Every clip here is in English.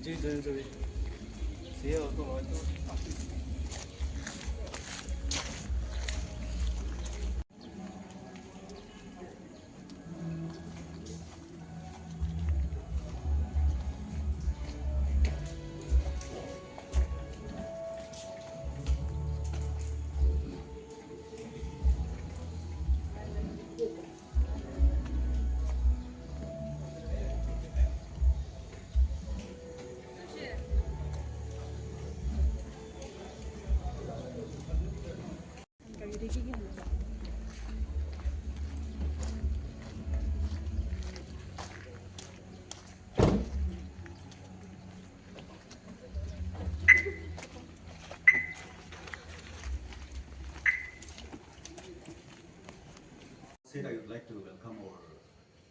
저기 세요 또 와도 Said I would like to welcome our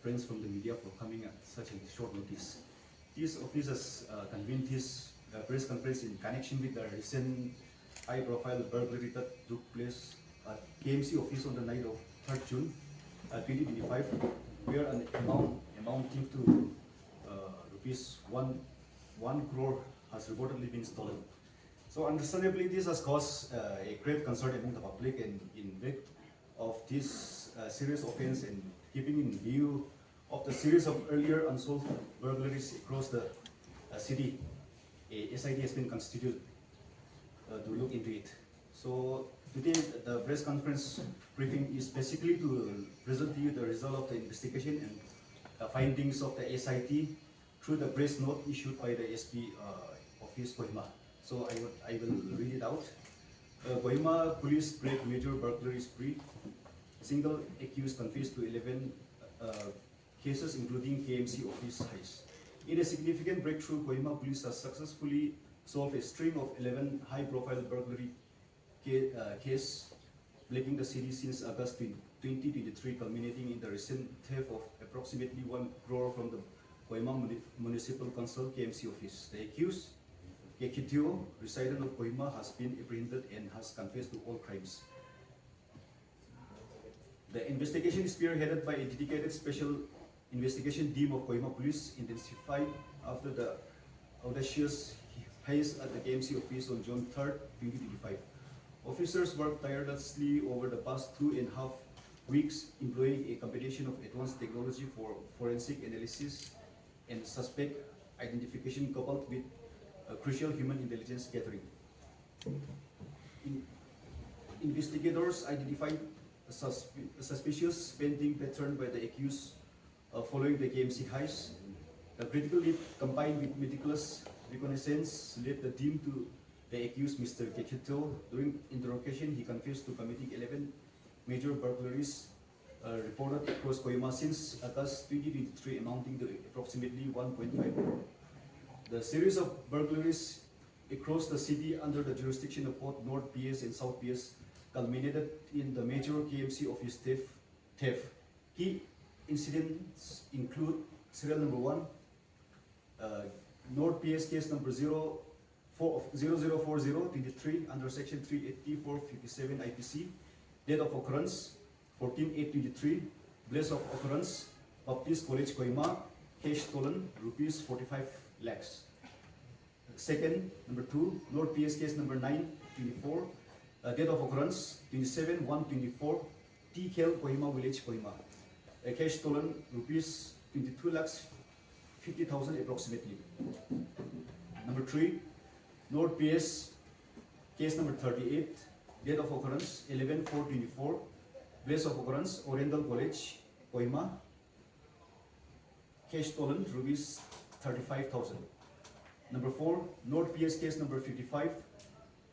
friends from the media for coming at such a short notice. This office has convened this press conference in connection with the recent high-profile burglary that took place at KMC office on the night of 3rd June 2025, where an amount amounting to rupees 1 crore has reportedly been stolen. So understandably, this has caused a great concern among the public, and in wake of this serious offense and keeping in view of the series of earlier unsolved burglaries across the city, a SIT has been constituted to look into it. So today the press conference briefing is basically to present to you the result of the investigation and the findings of the SIT through the press note issued by the SP office Kohima. So I will read it out. Kohima police break major burglary spree. Single accused confessed to 11 cases, including KMC office heist. In a significant breakthrough, Kohima police has successfully solved a string of 11 high-profile burglary cases plaguing the city since August 2023, culminating in the recent theft of approximately 1 crore from the Kohima Municipal Council KMC office. The accused, Kekitio, resident of Kohima, has been apprehended and has confessed to all crimes. The investigation is spearheaded by a dedicated special investigation team of Kohima Police, intensified after the audacious heist at the KMC office on June 3rd, 2025. Officers worked tirelessly over the past 2.5 weeks, employing a combination of advanced technology for forensic analysis and suspect identification, coupled with crucial human intelligence gathering. Investigators identified a suspicious spending pattern by the accused following the KMC heist. The critical lead, combined with meticulous reconnaissance, led the team to the accused, Mr. Kekito. During interrogation, he confessed to committing 11 major burglaries reported across Kohima since August 2023, amounting to approximately 1.5 crore. The series of burglaries across the city under the jurisdiction of both North PS and South PS culminated in the major KMC office theft. Key incidents include serial number 1, North PS case number 004023 under section 380-457 IPC. Date of occurrence 14/8/23. Place of occurrence Baptist College Kohima. Cash stolen rupees 45 lakhs. Second, number 2, North PS case number 9/24. Date of occurrence 27/1/24. T Khel Kohima village Kohima. Cash stolen rupees 22 lakhs 50,000 approximately. Number 3, North PS case number 38. Date of occurrence 11/4/24. Place of occurrence Oriental College Kohima. Cash stolen rupees 35,000. Number 4, North PS case number 55.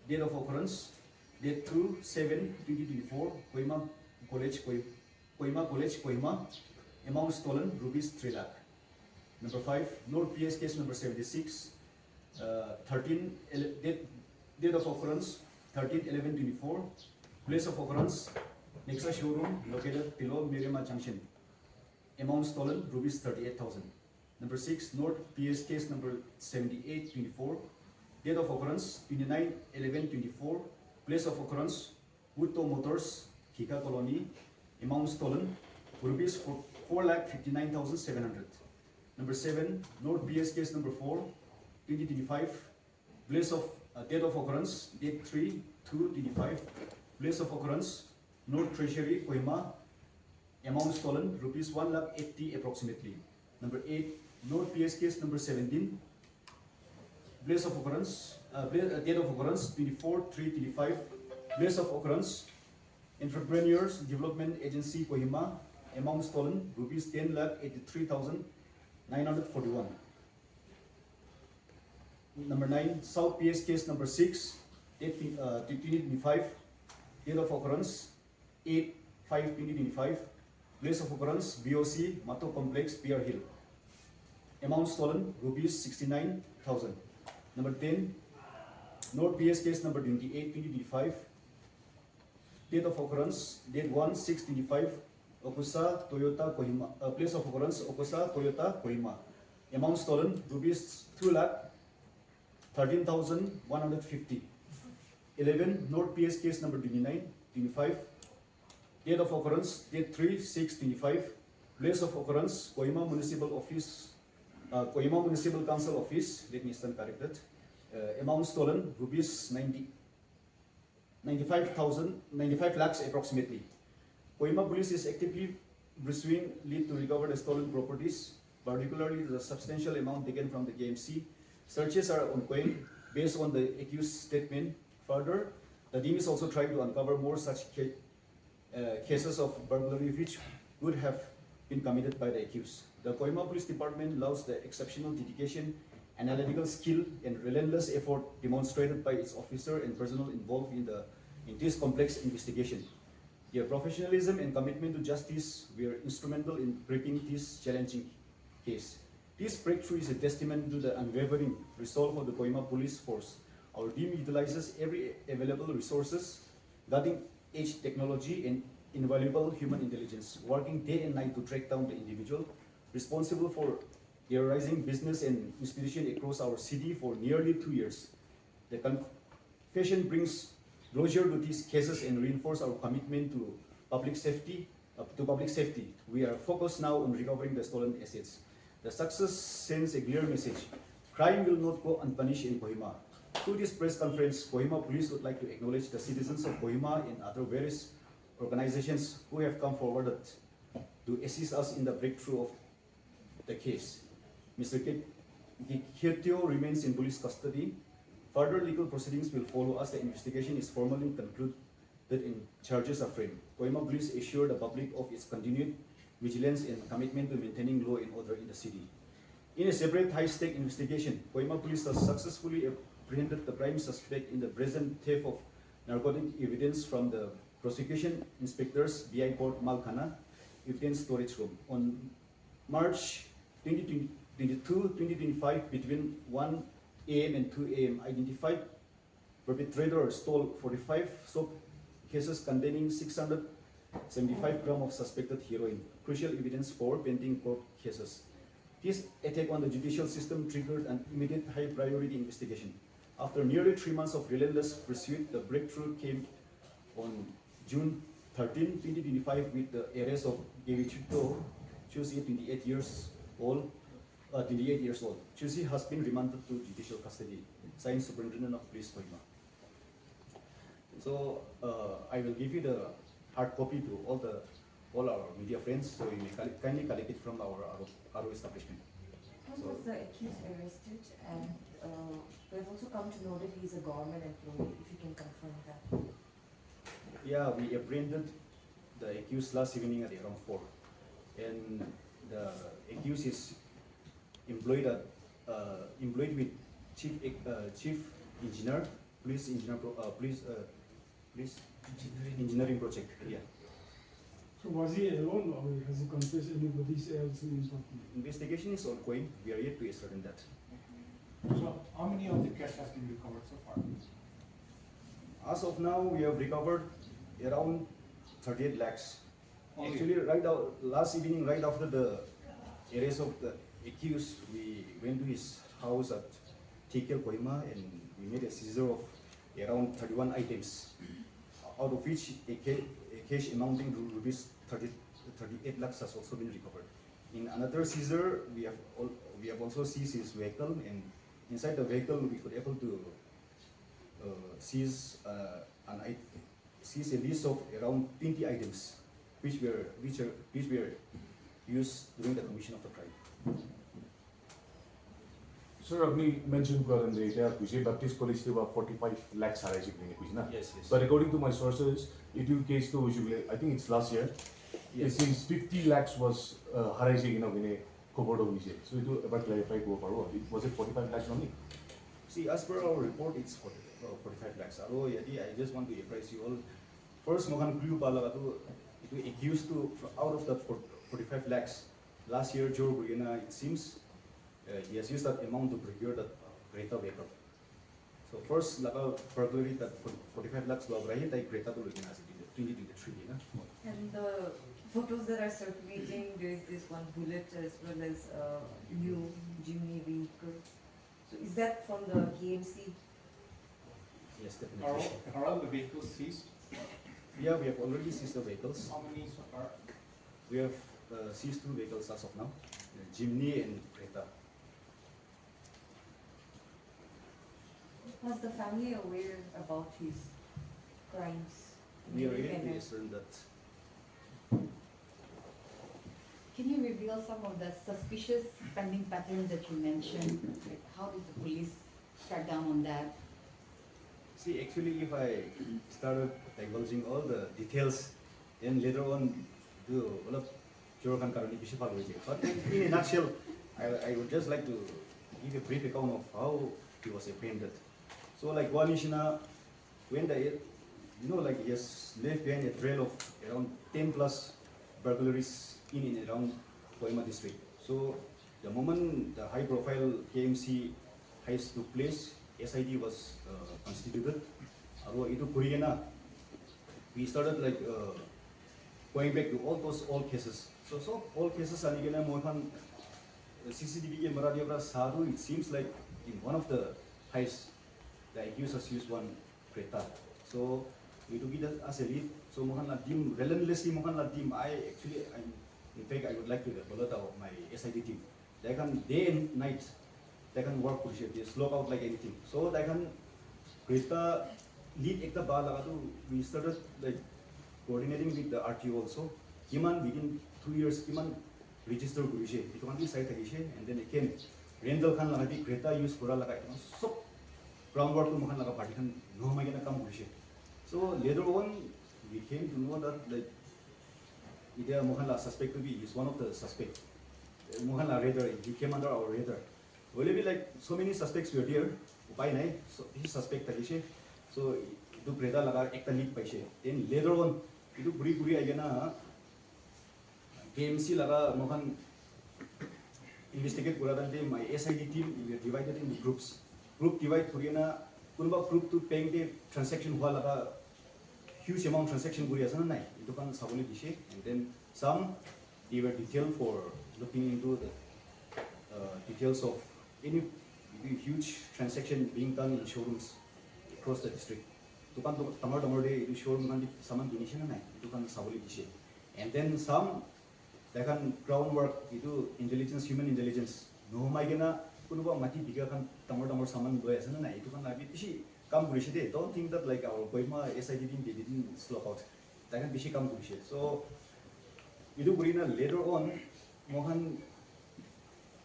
Date of occurrence date 2/7/2024. Kohima College Kohima. Amount stolen rupees 3 lakh. Number 5, North PS case number 76. Date of occurrence 13/11/24. Place of occurrence Nexa showroom located below Mirima Junction. Amount stolen rupees 38,000. Number 6, North PS case number 78/24. Date of occurrence 29/11/24. Place of occurrence Wutto Motors, Kika Colony. Amount stolen rupees 4,59,700. Number 7, North PS case number 4. 2025, place of date of occurrence, date 3/2/25, place of occurrence, North Treasury, Kohima, amount stolen, rupees 1,80,000 approximately. Number 8, North PS case number 17, place of occurrence, date of occurrence, 24/3/25, place of occurrence, Entrepreneurs Development Agency, Kohima, amount stolen, rupees 10,83,941. Number 9, South PS case number 6, date 2025, date of occurrence 8/5/2025, place of occurrence BOC Mato Complex, PR Hill, amount stolen rupees 69,000. Number 10, North PS case number 28/2025, date of occurrence date 1/6/25, Okusa Toyota Kohima, place of occurrence Okusa Toyota Kohima, amount stolen rupees 2,13,150. 11, North PS case number 29/25, date of occurrence date 3/6/25, place of occurrence Kohima Municipal Office, Kohima Municipal Council Office, let me stand corrected, amount stolen rupees 95 lakhs approximately. Kohima police is actively pursuing lead to recover the stolen properties, particularly the substantial amount taken from the KMC. Searches are ongoing based on the accused statement. Further, the team is also trying to uncover more such cases of burglary which would have been committed by the accused. The Kohima Police Department loves the exceptional dedication, analytical skill, and relentless effort demonstrated by its officer and personnel involved in this complex investigation. Their professionalism and commitment to justice were instrumental in breaking this challenging case. This breakthrough is a testament to the unwavering resolve of the Kohima Police Force. Our team utilizes every available resources, cutting-edge technology, and invaluable human intelligence, working day and night to track down the individual responsible for terrorizing business and institution across our city for nearly 2 years. The confession brings closure to these cases and reinforce our commitment to public safety. We are focused now on recovering the stolen assets. The success sends a clear message. Crime will not go unpunished in Kohima. Through this press conference, Kohima Police would like to acknowledge the citizens of Kohima and other various organizations who have come forward to assist us in the breakthrough of the case. Mr. Khetio remains in police custody. Further legal proceedings will follow as the investigation is formally concluded and charges are framed. Kohima Police assure the public of its continued vigilance and commitment to maintaining law and order in the city. In a separate high-stake investigation, Kohima Police has successfully apprehended the prime suspect in the brazen theft of narcotic evidence from the prosecution inspector's BI Port Malkhana evidence storage room. On March 2022-2025, between 1 a.m. and 2 a.m., identified perpetrator stole 45 soap cases containing 675 grams of suspected heroin, crucial evidence for pending court cases. This attack on the judicial system triggered an immediate high-priority investigation. After nearly 3 months of relentless pursuit, the breakthrough came on June 13, 2025, with the arrest of Gevichuto Chusi, 28 years old. Chusi has been remanded to judicial custody. Signed, Superintendent of Police, Kohima. So I will give you the hard copy to all our media friends, so you may kindly collect it from our RO establishment. When was the accused arrested? And we have also come to know that he is a government employee, if you can confirm that. Yeah, we apprehended the accused last evening at around 4. And the accused is employed with chief engineer, police engineering project. Yeah. So was he alone or has he confessed anybody else in his company? Investigation is ongoing. We are yet to ascertain that. So, how many of the cash has been recovered so far? As of now, we have recovered around 38 lakhs. Only? Actually, last evening, right after the arrest of the accused, we went to his house at TKL Kohima and we made a seizure of around 31 items, out of which a cash amounting to rupees 38 lakhs has also been recovered. In another seizure, we have also seized his vehicle and inside the vehicle we could able to seize seize a list of around 20 items which were used during the commission of the crime. Sir, Agni mentioned in the data Kuji Baptist College to about 45 lakhs harajik Kuji. Yes, yes. But according to my sources, it will case to I think it's last year. Yes. It seems 50 lakhs was harajik in a cohort of Niche. So it will about clarify go for was it 45 lakhs only? See, as per our report, it's 45 lakhs. Although I just want to apprise you all. First, Mohan Clue Balagatu, it accused to out of the 45 lakhs. Last year, Joe Burgena, it seems he has used that amount to procure that Greta vehicle. So first, burglary that 45 lakhs was right. I Greta to look in as 2023. And the photos that are circulating, there is this one bullet as well as new Jimny vehicle. So is that from the KMC? Yes, definitely. Are all the vehicles seized? Yeah, we have already seized the vehicles. How many so far? We have seized 2 vehicles as of now, Jimny and Greta. Was the family aware about his crimes? We are Maybe really when- concerned that Can you reveal some of the suspicious spending patterns that you mentioned? Like how did the police crack down on that? see, actually, if I started divulging all the details, then later on, do all of Jorokan Karani Bishopal with it. But in a nutshell, I would just like to give a brief account of how he was apprehended. So, like Walishina, when like he has left behind a trail of around 10 plus burglaries in and around Kohima district. So, the moment the high profile KMC heist took place, SID was constituted. We started like going back to all those old cases. So all cases are CCTV camera Sadu. It seems like in one of the heists, the accused has used one Creta. So we took it as a lead. So Mohan Ladim, relentlessly Mohan Ladim, in fact, I would like to alert my SID team. They can day and night, they can work push it, they slow out like anything. So they can Creta lead ekta bala. We started like coordinating with the RTO also. Kiman within 2 years, Kiman register Gurishe, it can be site and then again Rendel Khan Lagati, Creta use Kura Laga, so groundwork to Mohan Laga party can no Magana come Gurishe. So later on, we came to know that like Idea Mohanla suspect to be is one of the suspects. Mohanla radar, he came under our radar. Will it be like so many suspects were there? By night, so this suspect Tagishe. So do Greta Laga Ekta leak Paishe. Then later on, you do Puri Agana KMC Laga Mohan investigate Kuradante, my SID team, we are divided into groups. Group divide Puriana, Kunba group to paying the transaction Hualaga huge amount transaction Guriasana night. It can Savoli Dishe, and then some they were detailed for looking into the details of any huge transaction being done in showrooms across the district. Tukan Tamar Tamade showroom can summon donation and it can Savoli Dishe. And then some they can groundwork, you do intelligence, human intelligence. No Magana, Kunuba Mati Diga can Tamar Tamar summon Goyas and I took an come Gurishide. Don't think that like our Koima SID team they didn't slop out. They can Bishi come Gurishide. So Idu Gurina later on, Mohan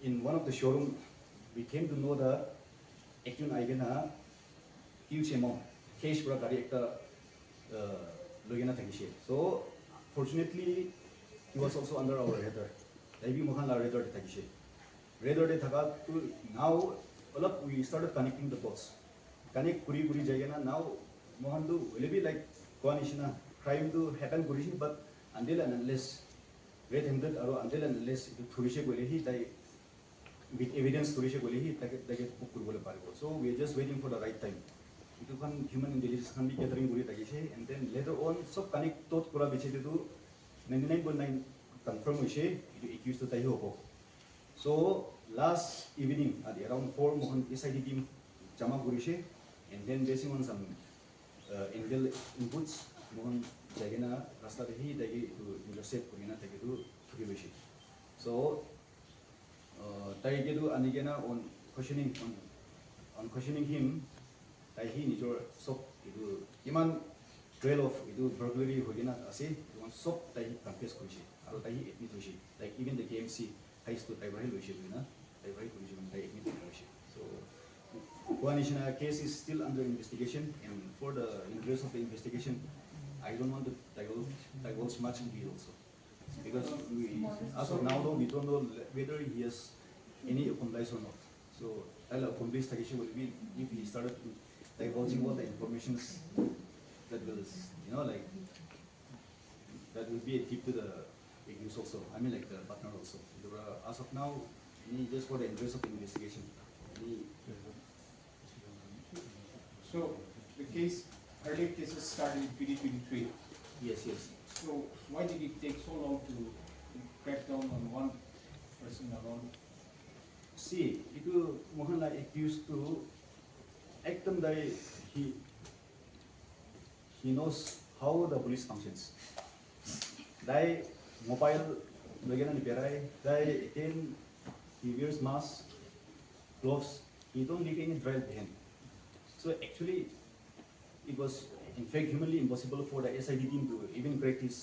in one of the showroom we came to know the Action Igana huge amount cash for a director Logina Takishi. So fortunately he was also under our radar. Maybe Mohan la radar Takishi. Radar de Taga to now we started connecting the dots. Connect Puri Jayana now Mohandu will be like Koanishina crime to happen Gurishi, but until and unless red handed or until and unless Turisha Gulehi they with evidence Turisha Gulehi they get Pukul. So we are just waiting for the right time. It can human intelligence can be gathering Guri Tagishe and then later on so connect tot Kura Biche to 99.9 confirm Wishe accused to Taihoko. So last evening at around 4 Mohan SID team Jama Gurishe. And then basing on some intel inputs, Mohan Jagana Rasta Dehi to intercept Kurina Tagidu Turibishi. So Taigedu Anigena on questioning on on questioning him, he নিজৰ চব এইটো ইমান trail of এইটো বাৰ্গলাৰী হৈ কিনে আছে চব তাই confess কৰিছে আৰু তাই এডমিট হৈছে লাইক ইভেন দ্য KMC হাইষ্টটো তাই পৰাই লৈছে না তাই পৰাই কৰিছে মানে তাই এডমিট হৈছে চ' কোৱা নিচিনা case is still under investigation and for the interest of the investigation I don't want to divulge much in detail also because as of now though we don't know whether he has any accomplice or not. So I'll accomplish the issue will be if he started divulging all the informations that will like that will be a tip to the accused also. I mean like the partner also. As of now, just for the interest of the investigation. So the case, earlier cases started in 2023. Yes. So why did it take so long to crack down on one person alone? See, itu mohon like accused to act on the he knows how the police functions. They mobile bagaimana diperai, they again he wears mask, gloves. He don't leave any trail behind. So actually, it was in fact humanly impossible for the SID team to even crack this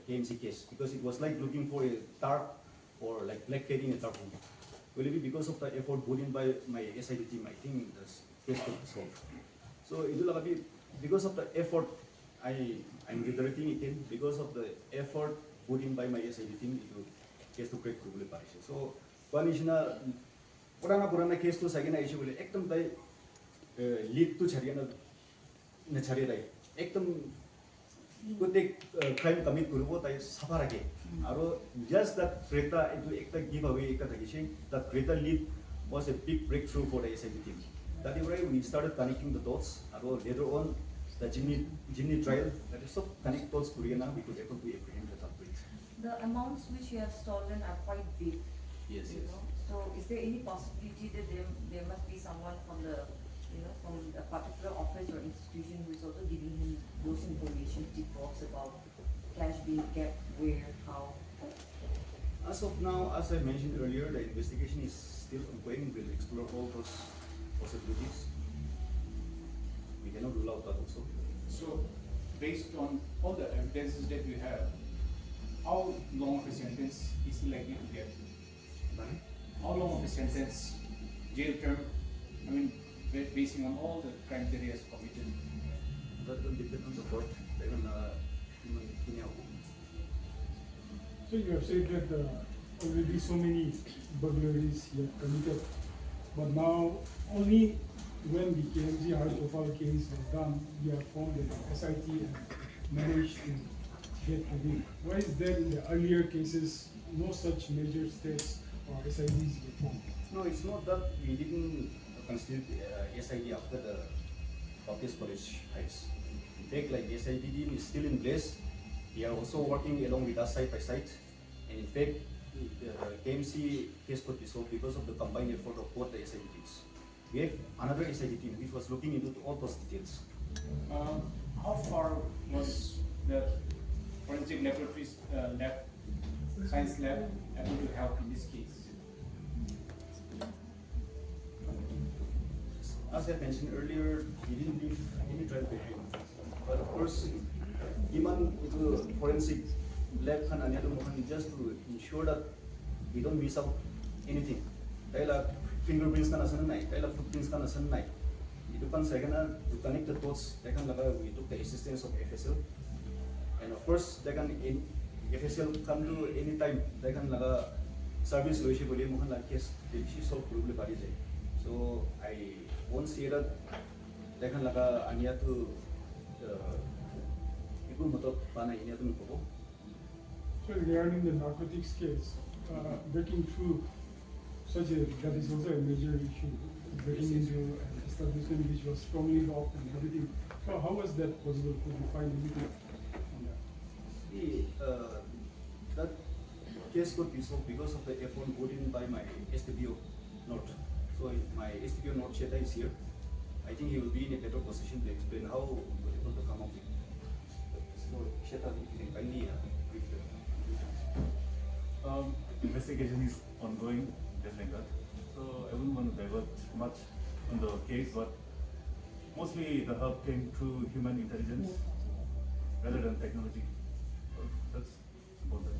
KMC case because it was like looking for a dark or like black cat in a dark room. Will it be because of the effort put in by my SID team? I think this case could be solved. So it will be because of the effort. I'm reiterating again because of the effort put in by my SID team. It will case to crack probably partition. So one is na purana case to second issue will ekdam dai lead to chariana na chari dai ekdam कुते crime commit करूँ ताई सफारा के आरो just that Greta into एक give away एक तक that Greta lead was a big breakthrough for the SID team. That is why we started connecting the dots. Aro later on the Jimny trial that is so connect dots Koreana we could able to apprehend the culprit. The amounts which you have stolen are quite big. Yes. know. So is there any possibility that there must be someone from the from a particular office or institution who is also giving him those information, tip box about cash being kept where, how? As of now, as I mentioned earlier, the investigation is still ongoing. We'll explore all those possibilities. We cannot rule out that also. So based on all the evidences that you have, how long of a sentence is he likely to get? How long of a sentence, jail term? I mean, basing on all the crimes that he has committed. That will depend on the court. They will So you have said that already so many burglaries you have committed, but now only when the KMG high-profile case was done, we have found that the SIT managed to get to him. Why is there in the earlier cases no such major steps or SIDs were formed? No, it's not that we didn't constitute SID after the Baptist College heist. In fact, like the SID team is still in place. They are also working along with us side by side. And in fact, the KMC case could be solved because of the combined effort of both the SID teams. We have another SID team which was looking into all those details. How far was the forensic laboratories science lab able to help in this case? As I mentioned earlier, we didn't leave any trail behind. But of course, even with the forensic lab just to ensure that we don't miss out anything. Like fingerprints footprints second to connect the dots. We took the assistance of FSL, and of course FSL come to any time. They can service case solve probably. So I won't say that they can ania to people motor pana ania to nuko. So regarding the narcotics case, breaking through such that is also a major issue. Breaking into an establishment which was strongly locked and everything. So how was that possible? Could you find anything on that? That case could be solved because of the effort put in by my STPO note. So my STPO note Cheta is here. I think he will be in a better position to explain how we were able to come up with. So Cheta, if you can kindly brief them. Investigation is ongoing, just like that. So I wouldn't want to divert much on the case, but mostly the help came through human intelligence rather than technology. So that's important.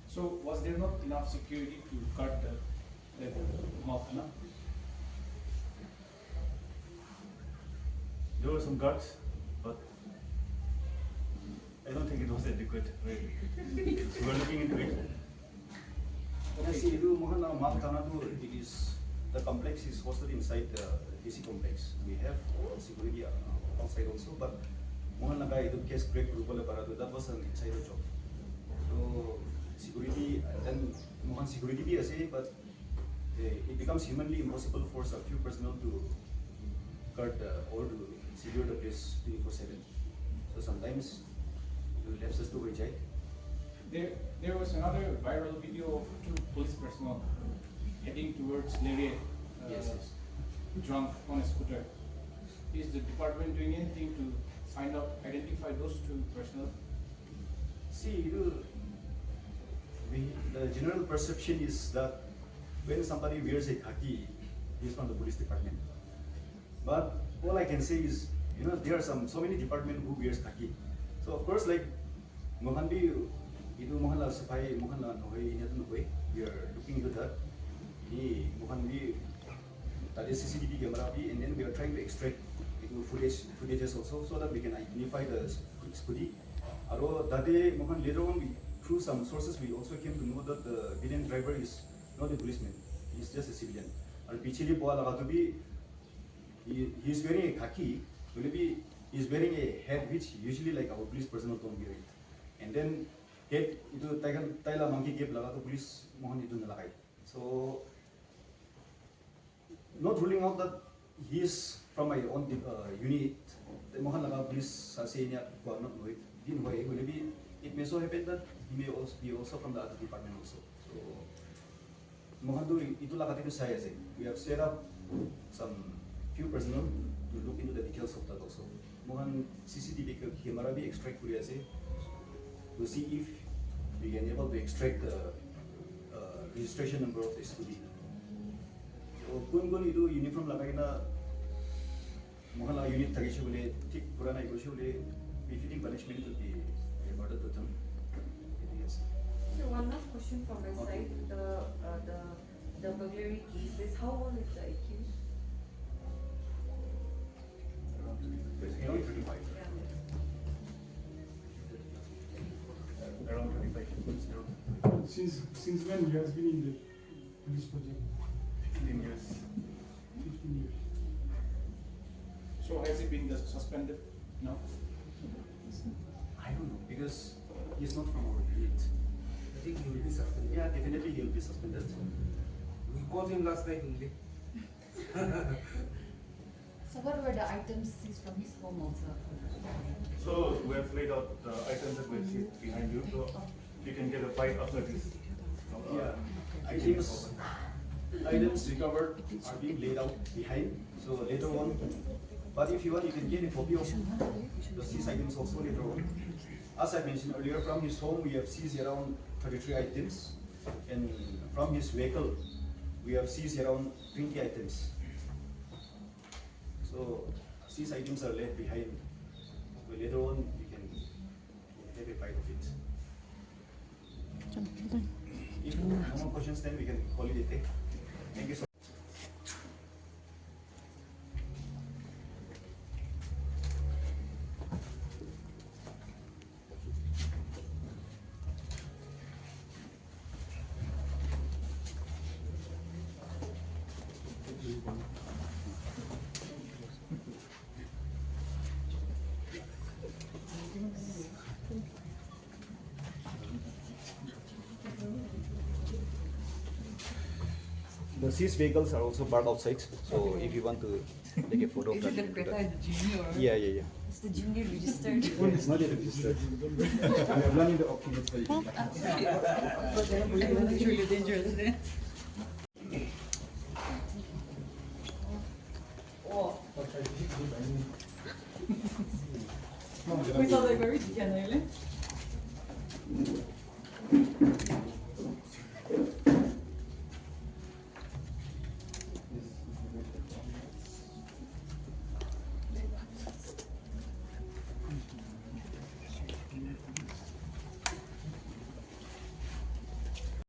So was there not enough security to cut the mouth? No? There were some guards, but I don't think it was adequate. Really. So we're looking into it. Yes, itu mohon maaf karena tu it is the complex is hosted inside the DC complex. We have security outside also, but mohon langkah itu case break rupanya para tu that was an insider job. So security then mohon security biasa, but it becomes humanly impossible for a few personnel to guard or to secure the place 24/7. So sometimes it helps us to reject. There was another viral video of two police personnel heading towards Lariat, Yes. drunk on a scooter. Is the department doing anything to find out, identify those two personnel? See, the general perception is that when somebody wears a khaki, he's from the police department. But all I can say is, there are so many departments who wears khaki. So of course, like Mohanbi, Mohanla Sapai, Mohanla Nohoi, we are looking into that. Mohanbi, that is CCTV camera, and then we are trying to extract footages also, so that we can identify the scooty. Although that day, later on, through some sources, we also came to know that the villain driver is not a policeman; he is just a civilian. And pichili boa laga to be, he is wearing a khaki. Maybe he is wearing a hat which usually like our police personnel don't wear it. And then head itu taila monkey cape laga to police mohan itu nalakai. So not ruling out that he is from my own unit. Mohan laga police say niya ko not know it. Didn't know it. Maybe it may so happen that he may also be from the other department also. So mohan tu itu laga itu saya say. We have set up some few personnel to look into the details of that also. Mohan CCTV camera be extract kuriya say to see if we can able to extract the registration number of the scooty. So kun itu uniform lagai na mohan la unit thagi shule tik purana iko shule befitting punishment to be awarded to them. Yes. So one last question from my side. The burglary case is how old is the accused? Around 35. Around 35. Since when he has been in the police project? 15 years. 15 years. So has he been just suspended? No. I don't know because he's not from our unit. I think he will be suspended. Yeah, definitely he will be suspended. We called him last night only. So what were the items seized from his home also? So we have laid out the items that we see behind you, so you can get a bite after this. Yeah, items recovered are being laid out behind. So later on, but if you want, you can get a copy of the seized items also later on. As I mentioned earlier, from his home we have seized around 33 items, and from his vehicle we have seized around 20 items. So these items are left behind. So later on we can have a bite of it. If no more questions, then we can call it a day. Thank you so much. The seized vehicles are also parked outside, so if you want to take a photo of that. Is it the Creta and the Junior? Yeah. Is the Junior registered? It's not yet registered. We are running the auction. It's really dangerous, eh? Oh. We saw like very